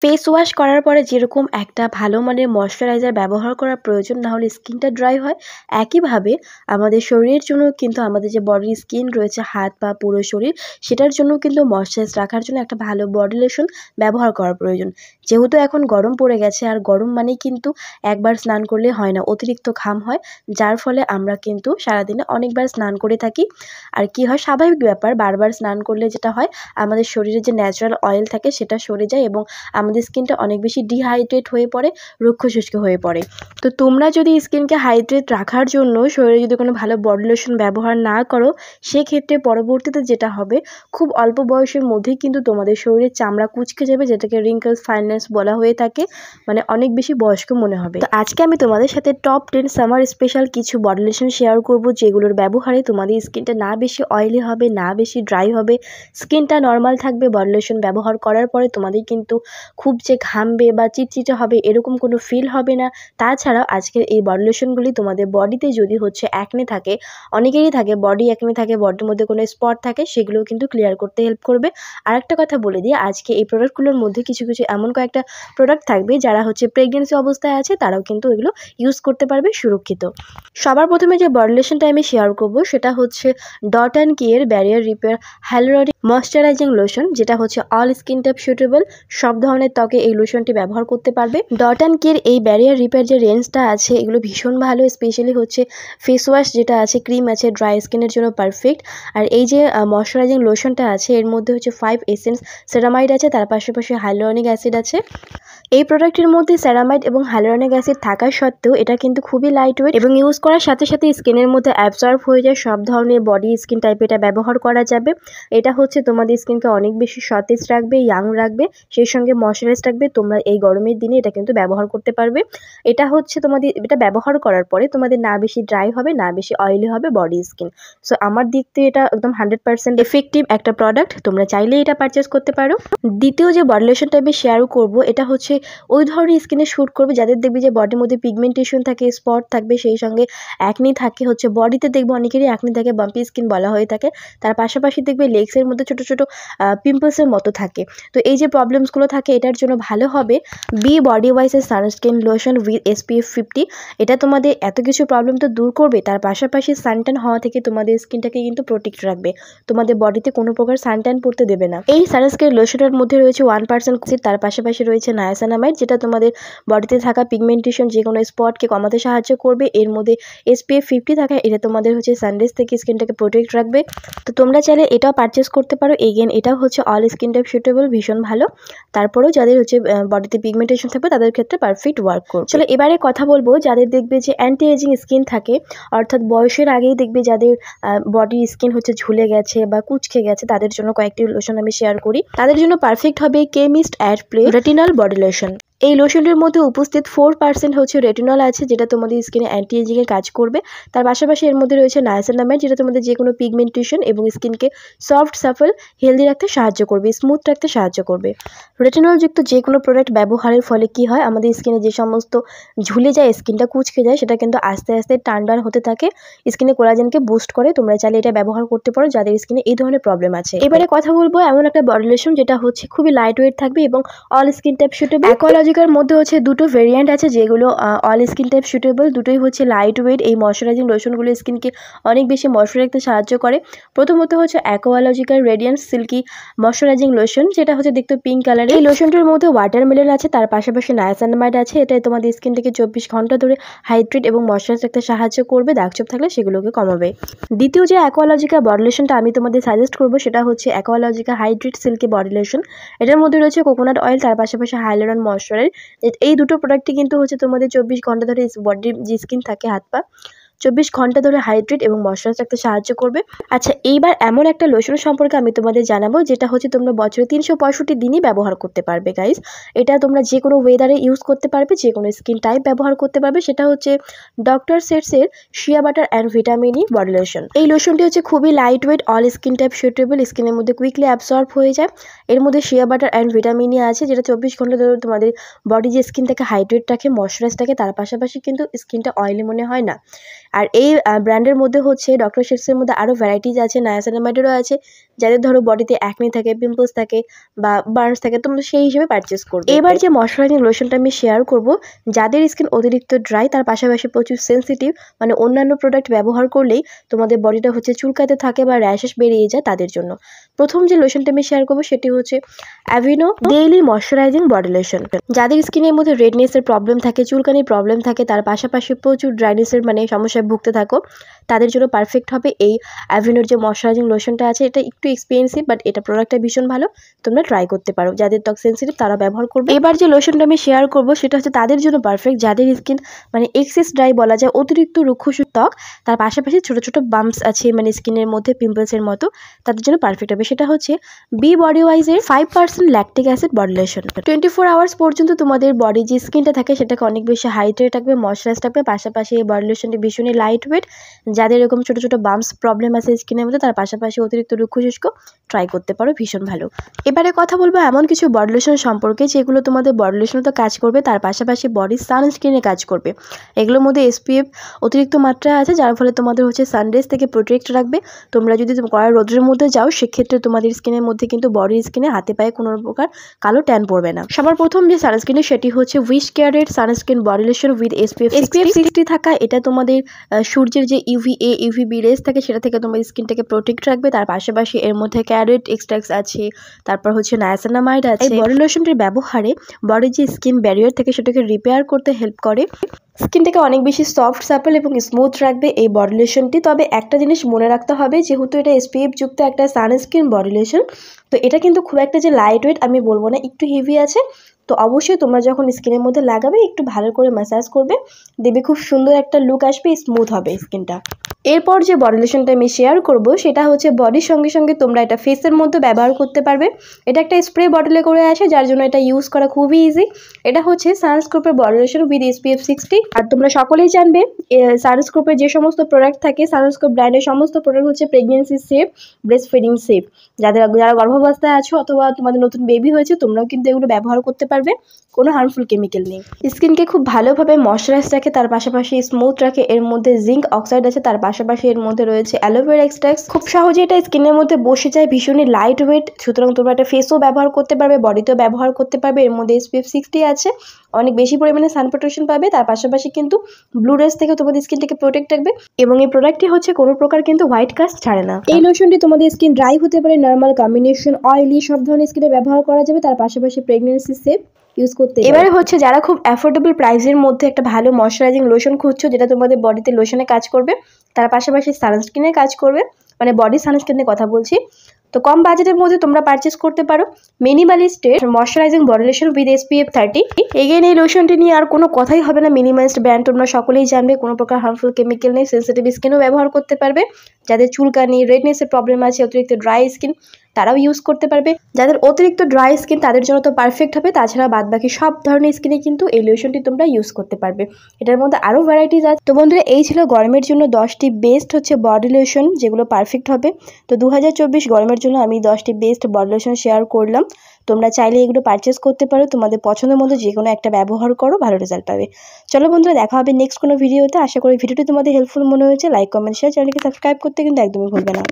Face wash করার পরে যেরকম একটা ভালো মানের ময়শ্চারাইজার ব্যবহার করা প্রয়োজন, না হলে স্কিনটা ড্রাই হয়, একইভাবে আমাদের শরীরের জন্য কিন্তু আমাদের যে বডির স্কিন রয়েছে, হাত পা পুরো শরীর, সেটার জন্য কিন্তু ময়শ্চারাইজ রাখার জন্য একটা ভালো বডি লোশন ব্যবহার করা প্রয়োজন। যেহেতু এখন গরম পড়ে গেছে, আর গরম মানেই কিন্তু একবার স্নান করলে হয় না, অতিরিক্ত ঘাম হয়, যার ফলে আমরা কিন্তু সারাদিনে অনেকবার স্নান করে থাকি। আর কি হয়, স্বাভাবিক ব্যাপার, বারবার স্নান করলে যেটা হয়, আমাদের শরীরে যে ন্যাচারাল অয়েল থাকে সেটা সরে যায় এবং আমাদের স্কিনটা অনেক বেশি ডিহাইড্রেট হয়ে পড়ে, রুক্ষ শুষ্ক হয়ে পড়ে। তো তোমরা যদি স্কিনকে হাইড্রেট রাখার জন্য শরীরে যদি কোনো ভালো বডি লোশন ব্যবহার না করো, সেক্ষেত্রে পরবর্তীতে যেটা হবে, খুব অল্প বয়সের মধ্যেই কিন্তু তোমাদের শরীরের চামড়া কুঁচকে যাবে, যেটাকে রিঙ্কেলস ফাইনেস বলা হয়ে থাকে, মানে অনেক বেশি বয়স্ক মনে হবে। তো আজকে আমি তোমাদের সাথে টপ 10 সামার স্পেশাল কিছু বডি লোশন শেয়ার করব, যেগুলোর ব্যবহারে তোমাদের স্কিনটা না বেশি অয়েলি হবে, না বেশি ড্রাই হবে, স্কিনটা নর্মাল থাকবে। বডি লোশন ব্যবহার করার পরে তোমাদের কিন্তু খুব যে ঘামবে বা চিটচিটে হবে এরকম কোনো ফিল হবে না। তাছাড়াও আজকের এই বডি লোশনগুলি তোমাদের বডিতে যদি অ্যাকনে থাকে, অনেকেরই থাকে বডি অ্যাকনে থাকে, বডির মধ্যে কোনো স্পট থাকে, সেগুলোও কিন্তু ক্লিয়ার করতে হেল্প করবে। আরেকটা কথা বলে দিই, আজকে এই প্রোডাক্টগুলোর মধ্যে কিছু কিছু এমন কয়েকটা প্রোডাক্ট থাকবে যারা প্রেগনেন্সি অবস্থায় আছে, তারাও কিন্তু এগুলো ইউজ করতে পারবে সুরক্ষিত। সবার প্রথমে যে বডি লোশনটা আমি শেয়ার করব সেটা হচ্ছে Dot and Key barrier repair hyaluronic moisturising lotion, যেটা অল স্কিন টাইপ সুটেবল, সব ধরনের ত্বকে এই লোশনটি ব্যবহার করতে পারবে। ডট অ্যান্ড কিয়ের এই ব্যারিয়ার রিপেয়ার যে রেঞ্জটা আছে, এগুলো ভীষণ ভালো, স্পেশালি ফেস ওয়াশ যেটা আছে, ক্রিম আছে, ড্রাই স্কিনের জন্য পারফেক্ট। আর এই যে ময়শ্চারাইজিং লোশনটা আছে, এর মধ্যে 5 এসেন্স সেরামাইড আছে, তার পাশাপাশি হাইলোরনিক অ্যাসিড আছে। এই প্রোডাক্টের মধ্যে সেরামাইড এবং হাইলোরনিক অ্যাসিড থাকা সত্ত্বেও এটা কিন্তু খুবই লাইট ওয়েট এবং ইউজ করার সাথে সাথে স্কিনের মধ্যে অ্যাবজর্ব হয়ে যায়। সব ধরনের বডি স্কিন টাইপে এটা ব্যবহার করা যাবে। এটা তোমাদের স্কিনকে অনেক বেশি সতেজ রাখবে, ইয়াং রাখবে, সেই সঙ্গে ময়শ্চারাইজ রাখবে। তোমরা এই গরমের দিনে এটা কিন্তু ব্যবহার করতে পারবে। এটা তোমাদের এটা ব্যবহার করার পরে তোমাদের না বেশি ড্রাই হবে, না বেশি অয়েলি হবে বডি স্কিন। সো আমার দিক থেকে এটা একদম 100% এফেক্টিভ একটা প্রোডাক্ট, তোমরা চাইলে এটা পারচেস করতে পারো। দ্বিতীয় যে বডি লোশনটা আমি শেয়ার করবো, এটা ওই ধরনের স্কিনে শ্যুট করবে যাদের দেখবে যে বডির মধ্যে পিগমেন্টেশন থাকে, স্পট থাকবে, সেই সঙ্গে অ্যাকনি থাকে, বডিতে দেখবে অনেকেরই অ্যাকনি থাকে, বাম্পি স্কিন বলা হয়ে থাকে। তার পাশাপাশি দেখবে লেগসের মধ্যে ছোট ছোট পিম্পলসের মতো থাকে। তো এই যে প্রবলেমসগুলো থাকে, এটার জন্য ভালো হবে বি বডি ওয়াইসের সানস্ক্রিন লোশন উইথ SPF 50। এটা তোমাদের এত কিছু প্রবলেম তো দূর করবে, তার পাশাপাশি সানট্যান হওয়া থেকে তোমাদের স্কিনটাকে কিন্তু প্রোটেক্ট রাখবে, তোমাদের বডিতে কোনো প্রকার সানট্যান পড়তে দেবে না। এই সানস্ক্রিন লোশনের মধ্যে রয়েছে 1%, তার পাশাপাশি রয়েছে নায়াসিনামাইড, যেটা তোমাদের বডিতে থাকা পিগমেন্টেশন, যে কোনো স্পটকে কমাতে সাহায্য করবে। এর মধ্যে SPF 50 থাকা, এটা তোমাদের সানরেজ থেকে স্কিনটাকে প্রোটেক্ট রাখবে। তো তোমরা চাইলে এটাও পারচেস করতে পারো। এগেন এটাও অল স্কিন টাইপ সুটেবল, ভীষণ ভালো। তারপরেও যাদের বডিতে পিগমেন্টেশন থাকবে তাদের ক্ষেত্রে পারফেক্ট ওয়ার্ক করবে। চলো এবারে কথা বলবো যাদের দেখবে যে অ্যান্টি এজিং স্কিন থাকে, অর্থাৎ বয়সের আগেই দেখবে যাদের বডি স্কিন ঝুলে গেছে বা কুচকে গেছে, তাদের জন্য কয়েকটি লোশন আমি শেয়ার করি। তাদের জন্য পারফেক্ট হবে chemist at play retinol body lotion. এই লোশনটির মধ্যে উপস্থিত 4% রেটিনল আছে, যেটা তোমাদের স্কিনে অ্যান্টি এজিং এর কাজ করবে। তার পাশাপাশি এর মধ্যে রয়েছে নায়াসিনামাইড, যেটা তোমাদের যে কোনো পিগমেন্টেশন এবং স্কিনকে সফট, সাফল, হেলদি রাখতে সাহায্য করবে, স্মুথ রাখতে সাহায্য করবে। রেটিনল যুক্ত যে কোনো প্রোডাক্ট ব্যবহারের ফলে কি হয়, আমাদের স্কিনে যে সমস্ত ঝুলে যায়, স্কিনটা কুচকে যায়, সেটা কিন্তু আস্তে আস্তে টার্ন ডাউন হতে থাকে, স্কিনে কোলাজেনকে বুস্ট করে। তোমরা চাইলে এটা ব্যবহার করতে পারো যাদের স্কিনে এই ধরনের প্রবলেম আছে। এবারে কথা বলবো এমন একটা বডি লোশন যেটা খুবই লাইট ওয়েট থাকবে এবং অল স্কিন টাইপ সুটেবল। অ্যাকোয়ালজিকার মধ্যে দুটো ভেরিয়েন্ট আছে, যেগুলো অল স্কিন টাইপ সুটেবল, দুটোই লাইট ওয়েট। এই ময়শ্চারাইজিং লোশনগুলো স্কিনকে অনেক বেশি ময়শ্চার রাখতে সাহায্য করে। প্রথমত অ্যাকোয়ালজিকার রেডিয়েন্ট সিল্কি ময়শ্চারাইজিং লোশন, যেটা দেখতে পিঙ্ক কালারের। এই লোশনটির মধ্যে ওয়াটারমেলন আছে, তার পাশাপাশি নায়াসিনামাইড আছে। এটা তোমাদের স্কিনটাকে 24 ঘন্টা ধরে হাইড্রেট এবং ময়শ্চারাইজ রাখতে সাহায্য করবে, দাগছোপ থাকলে সেগুলোকে কমাবে। দ্বিতীয় যে অ্যাকোয়ালজিকা বডি লোশনটা আমি তোমাদের সাজেস্ট করবো, সেটা অ্যাকোয়ালজিকা হাইড্রেট সিল্কি বডি লোশন। এটার মধ্যে রয়েছে কোকোনাট অয়েল, তার পাশাপাশি হাইলোরন ময়শ্চারাইজ। এই দুটো প্রোডাক্টই কিন্তু তোমাদের 24 ঘন্টা ধরে বডির যে স্কিন থাকে, হাত পা, 24 ঘন্টা ধরে হাইড্রেট এবং ময়শ্চারাইজ রাখতে সাহায্য করবে। আচ্ছা, এইবার এমন একটা লোশন সম্পর্কে আমি তোমাদের জানাবো, যেটা তোমরা বছরে 365 দিনই ব্যবহার করতে পারবে গাইস। এটা তোমরা যে কোনো ওয়েদারে ইউজ করতে পারবে, যে কোনো স্কিন টাইপ ব্যবহার করতে পারবে। সেটা ডক্টর সেটসের shea butter and vitamin E body lotion. এই লোশনটি খুবই lightweight, all skin type suitable, স্কিনের মধ্যে কুইকলি অ্যাবসর্ব হয়ে যায়। এর মধ্যে shea butter and vitamin E আছে, যেটা 24 ঘন্টা ধরে তোমাদের বডি যে স্কিনটাকে হাইড্রেট রাখে, ময়শ্চারাইজ রাখে, তার পাশাপাশি কিন্তু স্কিনটা অয়েলি মনে হয় না। আর এই ব্র্যান্ডের মধ্যে হচ্ছে ডক্টর শেটসের মধ্যে আরও ভ্যারাইটিস আছে, নায়াসিনামাইডেরও আছে। যাদের ধরো বডিতে অ্যাকনি থাকে, পিম্পলস থাকে বা বার্নস থাকে, তোমরা সেই হিসেবে পারচেস করবে। এবার যে ময়শ্চারাইজিং লোশনটা আমি শেয়ার করব, যাদের স্কিন অতিরিক্ত ড্রাই তার পাশাপাশি প্রচুর সেন্সিটিভ, মানে অন্যান্য প্রোডাক্ট ব্যবহার করলেই তোমাদের বডিটা হচ্ছে চুলকাতে থাকে বা র্যাশেস বেরিয়ে যায়, তাদের জন্য প্রথম যে লোশনটা আমি শেয়ার করবো সেটি হচ্ছে Aveeno daily moisturising body lotion. যাদের স্কিনের মধ্যে রেডনেসের প্রবলেম থাকে, চুলকানির প্রবলেম থাকে, তার পাশাপাশি প্রচুর ড্রাইনেসের মানে সমস্যায় ভুগতে থাকো, তাদের জন্য পারফেক্ট হবে এই অ্যাভিনোর যে ময়শ্চারাইজিং লোশনটা আছে। এটা একটু এক্সপেন্সিভ, বাট এটা প্রোডাক্টটা ভীষণ ভালো, তোমরা ট্রাই করতে পারো। যাদের ত্বক সেন্সিটিভ তারা ব্যবহার করবে। এবার যে লোশনটা আমি শেয়ার করবো সেটা হচ্ছে তাদের জন্য পারফেক্ট, যাদের স্কিন মানে এক্সেস ড্রাই বলা যায়, অতিরিক্ত রুক্ষসু ত্বক, তার পাশাপাশি ছোট ছোট বাম্পস আছে মানে স্কিনের মধ্যে পিম্পলসের মতো, তাদের জন্য পারফেক্ট হবে। সেটা হচ্ছে বি বডি ওয়াইজের 5% lactic acid body lotion. 24 hours পর্যন্ত তোমাদের বডি যে স্কিনটা থাকে সেটাকে অনেক বেশি হাইড্রেট থাকবে, ময়শ্চারাইজ থাকবে। পাশাপাশি এই বডি লোশনটি ভীষণই লাইট ওয়েট, যাদের এরকম ছোট ছোট বাম্পস প্রবলেম আছে স্কিনের মধ্যে, তার পাশাপাশি অতিরিক্ত রুক্ষ শুষ্ক, ট্রাই করতে পারো, ভীষণ ভালো। এবারে কথা বলবো এমন কিছু বডি লোশন সম্পর্কে যেগুলো তোমাদের বডি লোশনে তো কাজ করবে, তার পাশাপাশি বডির সানস্ক্রিনে কাজ করবে। এগুলোর মধ্যে SPF অতিরিক্ত মাত্রায় আছে, যার ফলে তোমাদের হচ্ছে সানরেজ থেকে প্রোটেক্ট রাখবে। তোমরা যদি কড়া রোদ্রের মধ্যে যাও, সেক্ষেত্রে তোমাদের স্কিনের মধ্যে কিন্তু বডির স্কিনে হাতে পায়ে কোনো প্রকার কালো ট্যান পড়বে না। সবার প্রথম যে সানস্ক্রিন সেটি হচ্ছে উইশ কেয়ারের sunscreen body lotion with SPF 60 থাকা। এটা তোমাদের সূর্যের যে UVA UVB রেস থাকে সেটা থেকে তোমার স্কিনটাকে প্রোটেক্ট রাখবে। তার পাশাপাশি এর মধ্যে ক্যারেট এক্সট্রাক্টস আছে, তারপর হচ্ছে নায়াসিনামাইড আছে। এই বডি লোশনটির ব্যবহারে বডির যে স্কিন ব্যারিয়ার থাকে সেটাকে রিপেয়ার করতে হেল্প করে, স্কিনটাকে অনেক বেশি সফট সাপল এবং স্মুথ রাখবে এই বডি লোশনটি। তবে একটা জিনিস মনে রাখতে হবে, যেহেতু এটা SPF যুক্ত একটা সানস্ক্রিন বডি লোশন, তো এটা কিন্তু খুব একটা যে লাইট ওয়েট আমি বলবো না, একটু হেভি আছে। তো অবশ্যই তোমরা যখন স্কিনের মধ্যে লাগাবে একটু ভালো করে ম্যাসাজ করবে, দেখবে খুব সুন্দর একটা লুক আসবে, স্মুথ হবে স্কিনটা। এরপর যে বডি লোশনটা আমি শেয়ার করব সেটা হচ্ছে বডির সঙ্গে সঙ্গে তোমরা এটা ফেসের মধ্যে ব্যবহার করতে পারবে। এটা একটা স্প্রে বটলে করে আসে, যার জন্য এটা ইউজ করা খুবই ইজি। এটা হচ্ছে সানস্ক্রোপের বডি লোশন উইথ SPF 60। আর তোমরা সকলেই জানবে সানস্ক্রোপের যে সমস্ত প্রোডাক্ট থাকে, সানস্ক্রোপ ব্র্যান্ডের সমস্ত প্রোডাক্ট হচ্ছে pregnancy safe, breast feeding safe. যারা গর্ভাবস্থায় আছো অথবা তোমাদের নতুন বেবি হয়েছে, তোমরাও কিন্তু এগুলো ব্যবহার করতে পারবে, কোনো হার্মফুল কেমিক্যাল নেই। স্কিনকে খুব ভালোভাবে ময়শ্চারাইজ রাখে, তার পাশাপাশি স্মুথ রাখে। এর মধ্যে জিঙ্ক অক্সাইড আছে, তার পাশাপাশি এর মধ্যে রয়েছে অ্যালোভেরা এক্সট্রাক্টস। খুব সহজে এটা স্কিনের মধ্যে বসে যায়, ভীষণই লাইট ওয়েট, সুতরাং তোমরা এটা ফেসও ব্যবহার করতে পারবে, বডিতেও ব্যবহার করতে পারবে। এর মধ্যে SPF 60 আছে, অনেক বেশি পরিমাণে সান প্রোটেকশন পাবে। তার পাশাপাশি কিন্তু ব্লু রেজ থেকে তোমাদের স্কিনটাকে প্রোটেক্ট রাখবে, এবং এই প্রোডাক্টটি হচ্ছে কোনো প্রকার কিন্তু হোয়াইট কাস্ট ছাড়ে না। এই লোশনটি তোমাদের স্কিন ড্রাই হতে পারে, নর্মাল, কম্বিনেশন, অয়েলি, সব ধরনের স্কিনে ব্যবহার করা যাবে। তার পাশাপাশি প্রেগনেন্সি সেফ ইউজ করতে। এবারে হচ্ছে যারা খুব অ্যাফোর্ডেবল প্রাইসের মধ্যে একটা ভালো ময়শ্চারাইজিং লোশন খুঁজছো, যেটা তোমাদের বডিতে লোশনে কাজ করবে, তার পাশাপাশি সানস্ক্রিনে কাজ করবে, মানে বডি সানস্ক্রিনের কথা বলছি, তো কম বাজেটের মধ্যে তোমরা পারচেস করতে পারো মিনিমালিস্টের moisturising body lotion with SPF 30। Again এই লোশনটি নিয়ে আর কোনো কথাই হবে না, মিনিমালিস্ট ব্র্যান্ড, তোমরা সকলেই জানবে, কোনো প্রকার হার্মফুল কেমিক্যাল নেই, সেন্সিটিভ স্কিনও ব্যবহার করতে পারবে। যাদের চুলকানি, রেডনেসের প্রবলেম আছে, অতিরিক্ত ড্রাই স্কিন, তারাও ইউজ করতে পারবে। যাদের অতিরিক্ত ড্রাই স্কিন তাদের জন্য তো পারফেক্ট হবে, তাছাড়া বাদবাকি সব ধরনের স্কিনে কিন্তু এই লোশনটি তোমরা ইউজ করতে পারবে। এটার মধ্যে আরও ভ্যারাইটিস আছে। তো বন্ধুরা, এই ছিল গরমের জন্য 10টি বেস্ট হচ্ছে বডি লোশন, যেগুলো পারফেক্ট হবে। তো 2024 গরমের জন্য আমি 10টি বেস্ট বডি লোশন শেয়ার করলাম। তোমরা চাইলে এগুলো পারচেস করতে পারো, তোমাদের পছন্দের মধ্যে যে কোনো একটা ব্যবহার করো, ভালো রেজাল্ট পাবে। চলো বন্ধুরা, দেখা হবে নেক্সট কোনো ভিডিওতে। আশা করি ভিডিওটি তোমাদের হেল্পফুল মনে হয়েছে। লাইক, কমেন্ট, শেয়ার, চ্যানেলকে সাবস্ক্রাইব করতে কিন্তু একদমই ভুলবে না।